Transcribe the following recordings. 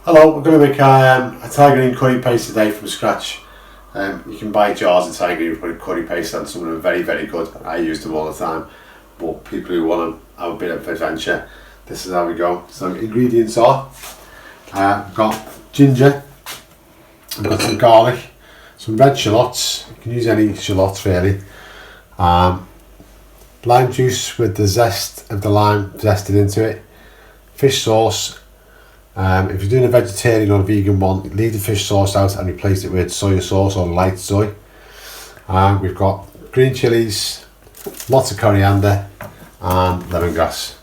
Hello, we're going to make a Thai green curry paste today from scratch. You can buy jars of Thai green curry paste and some of them are very, very good. I use them all the time. But people who want to have a bit of adventure, this is how we go. So ingredients are, I've got ginger, I've got some garlic, some red shallots, you can use any shallots really, lime juice with the zest of the lime zested into it, fish sauce. If you're doing a vegetarian or a vegan one, leave the fish sauce out and replace it with soy sauce or light soy. We've got green chilies, lots of coriander and lemongrass.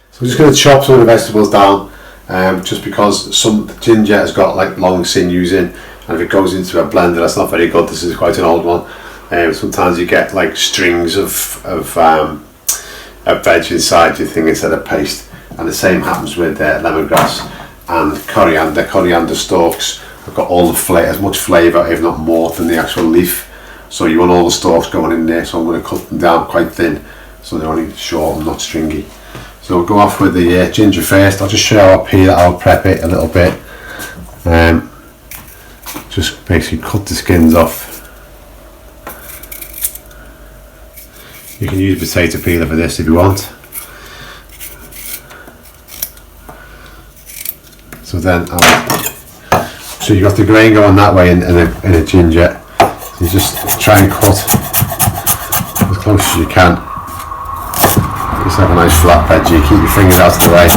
So I'm just going to chop some of the vegetables down, just because some ginger has got like long sinews in, and if it goes into a blender that's not very good. This is quite an old one. Sometimes you get like strings of veg inside your thing instead of paste, and the same happens with lemongrass and coriander stalks. I've got all the as much flavour, if not more, than the actual leaf. So you want all the stalks going in there, so I'm going to cut them down quite thin so they're only short and not stringy. So we'll go off with the ginger first. I'll just show you how I peel it, I'll prep it a little bit. Just basically cut the skins off. You can use potato peeler for this if you want. So then, so you got the grain going that way in a ginger. So you just try and cut as close as you can. Just have a nice flat veggie. Keep your fingers out of the way.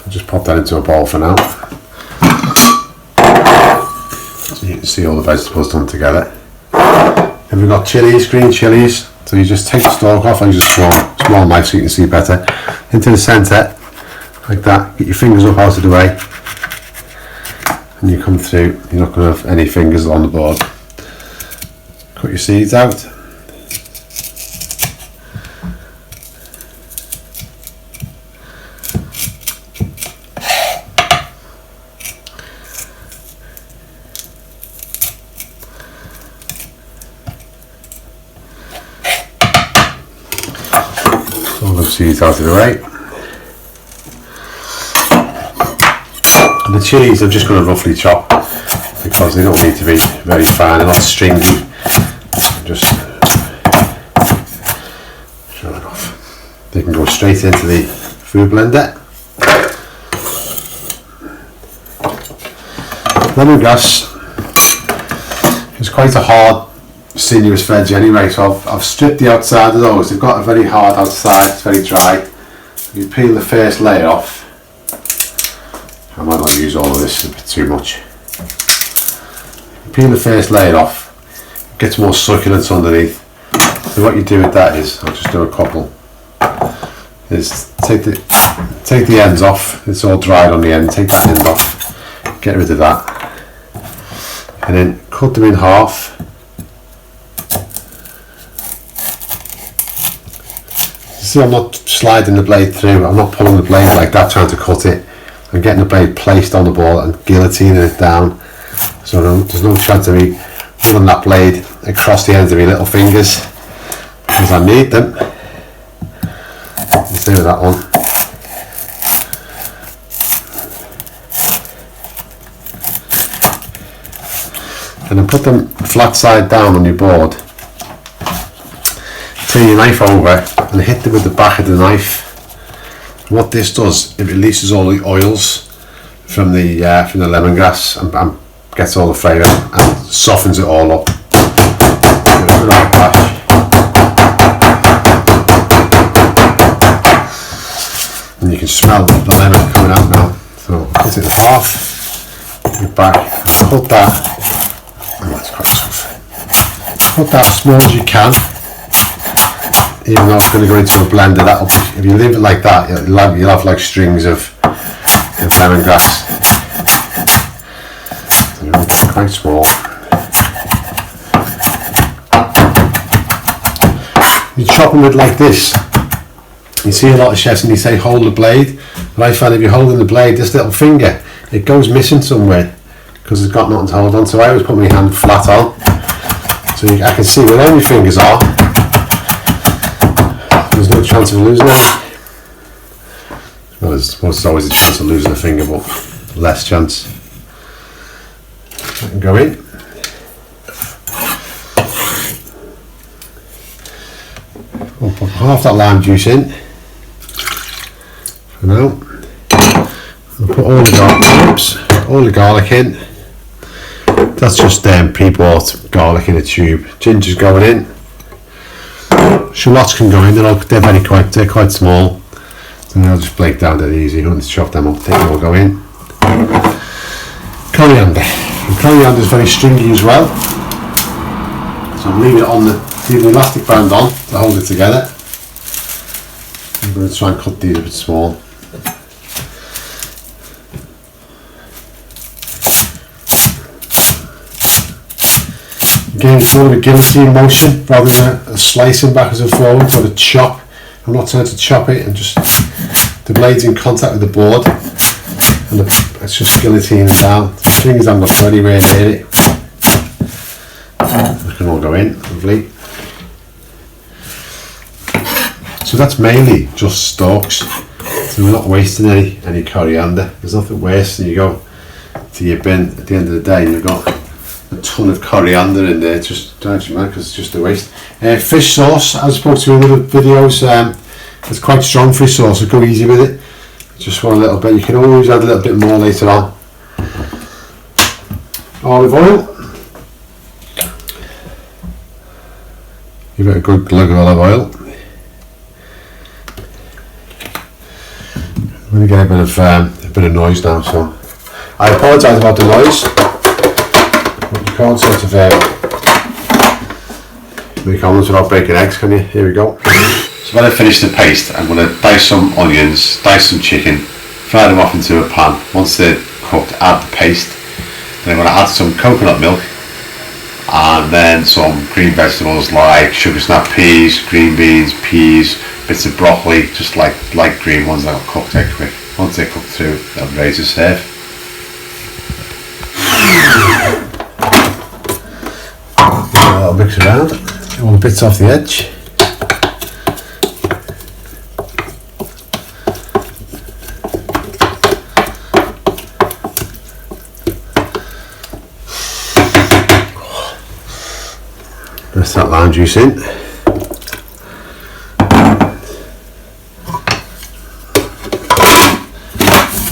I'll just pop that into a bowl for now. So you can see all the vegetables done together. And we've got chilies, green chilies. So you just take the stalk off and use a small knife so you can see better. Into the centre, like that. Get your fingers up out of the way. And you come through, you're not going to have any fingers on the board. Cut your seeds out. All the seeds out of the way. And the chilies I'm just going to roughly chop because they don't need to be very fine, they're not stringy. Just show it off. They can go straight into the food blender. Lemongrass is quite a hard, sinuous veg anyway, so I've stripped the outside of those. They've got a very hard outside, it's very dry. You peel the first layer off. I might not use all of this, it's a bit too much. Peel the first layer off, it gets more succulent underneath. So what you do with that is, I'll just do a couple, is take the ends off. It's all dried on the end, take that end off, get rid of that, and then cut them in half. See, I'm not sliding the blade through, I'm not pulling the blade like that trying to cut it. I'm getting the blade placed on the board and guillotining it down. So there's no chance of me pulling that blade across the ends of my little fingers because I need them. Let's do that one. And then put them flat side down on your board. Turn your knife over and hit them with the back of the knife. What this does, it releases all the oils from the lemongrass and gets all the flavour and softens it all up. And you can smell the lemon coming out now. So cut it in half, get back, cut that. Oh, that's quite soft. Cut that as small as you can. Even though it's going to go into a blender, that'll be, if you leave it like that, you'll have like strings of lemongrass. So you'll get quite small. You chop them with like this. You see a lot of chefs and they say hold the blade, but I find if you're holding the blade, this little finger, it goes missing somewhere because it's got nothing to hold on. So I always put my hand flat on. So I can see where all my fingers are. There's no chance of losing it. Well, there's always a chance of losing a finger, but less chance. I can go in. I'll put half that lime juice in for now. I'll put all the garlic in. That's just pre-bought garlic in a tube. Ginger's going in. Shallots can go in. They're quite small. And they'll just break down dead easy. You don't need to chop them up. They will go in. Coriander. And coriander is very stringy as well. So I'm leaving it on the elastic band on to hold it together. I'm going to try and cut these a bit small. Again, it's more of a guillotine motion rather than a slicing backwards and forwards or a chop. I'm not trying to chop it, and just the blade's in contact with the board, and it's just guillotining it down. The fingers haven't got anywhere near it. They can all go in, lovely. So that's mainly just stalks. So we're not wasting any coriander. There's nothing worse than you go to your bin at the end of the day and you've got a ton of coriander in there. It just drives you mad because it's just a waste. Fish sauce, as I spoke to in other videos, it's quite strong fish sauce, so go easy with it. Just want a little bit. You can always add a little bit more later on. Olive oil. Give it a good glug of olive oil. I'm going to get a bit of noise now, so I apologise about the noise. But you can't sort of make omelets without breaking eggs, can you? Here we go. So when I finish the paste, I'm going to dice some onions, dice some chicken, fry them off into a pan. Once they're cooked, add the paste. Then I'm going to add some coconut milk and then some green vegetables like sugar snap peas, green beans, peas, bits of broccoli, just like light green ones that will cook dead quick. Once they're cooked through, I'm ready to serve. Give a little mix around, get all the bits off the edge. Press that lime juice in.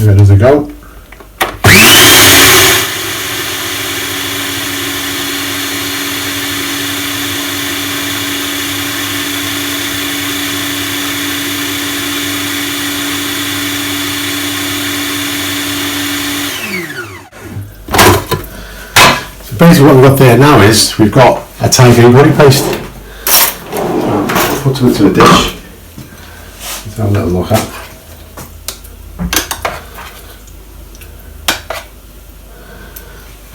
Ready to go. So basically what we've got there now is we've got a Thai green curry paste. Put them into a dish. Let's have a little look at.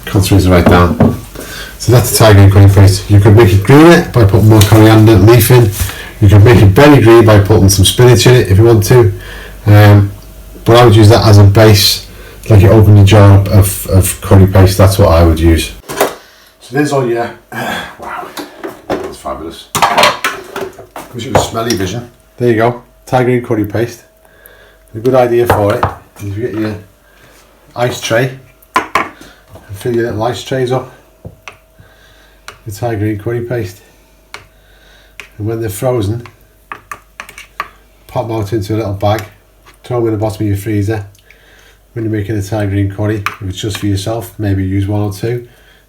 Concentrate right down. So that's the Thai green curry paste. You could make it greener by putting more coriander and leaf in. You could make it berry green by putting some spinach in it if you want to. But I would use that as a base, like you open a jar of curry paste. That's what I would use. So there's all your wow, that's fabulous. Wish it was smelly vision. There you go, Thai green curry paste. A good idea for it is you get your ice tray and fill your little ice trays up with Thai green curry paste, and when they're frozen, pop them out into a little bag, throw them in the bottom of your freezer. When you're making a Thai green curry, if it's just for yourself, maybe use one or two.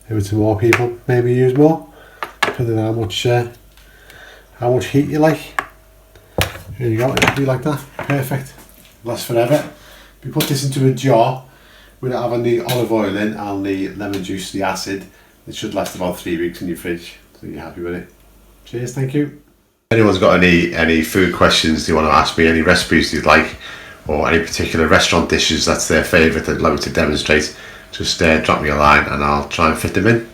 If it's for more people, maybe use more, depending on how much heat you like. Here you go, it'll be like that, perfect, lasts forever. If you put this into a jar without having the olive oil in and the lemon juice, the acid, it should last about 3 weeks in your fridge, so you're happy with it. Cheers, thank you. If anyone's got any food questions they want to ask me, any recipes they'd like, or any particular restaurant dishes that's their favourite they'd like me to demonstrate, just drop me a line and I'll try and fit them in.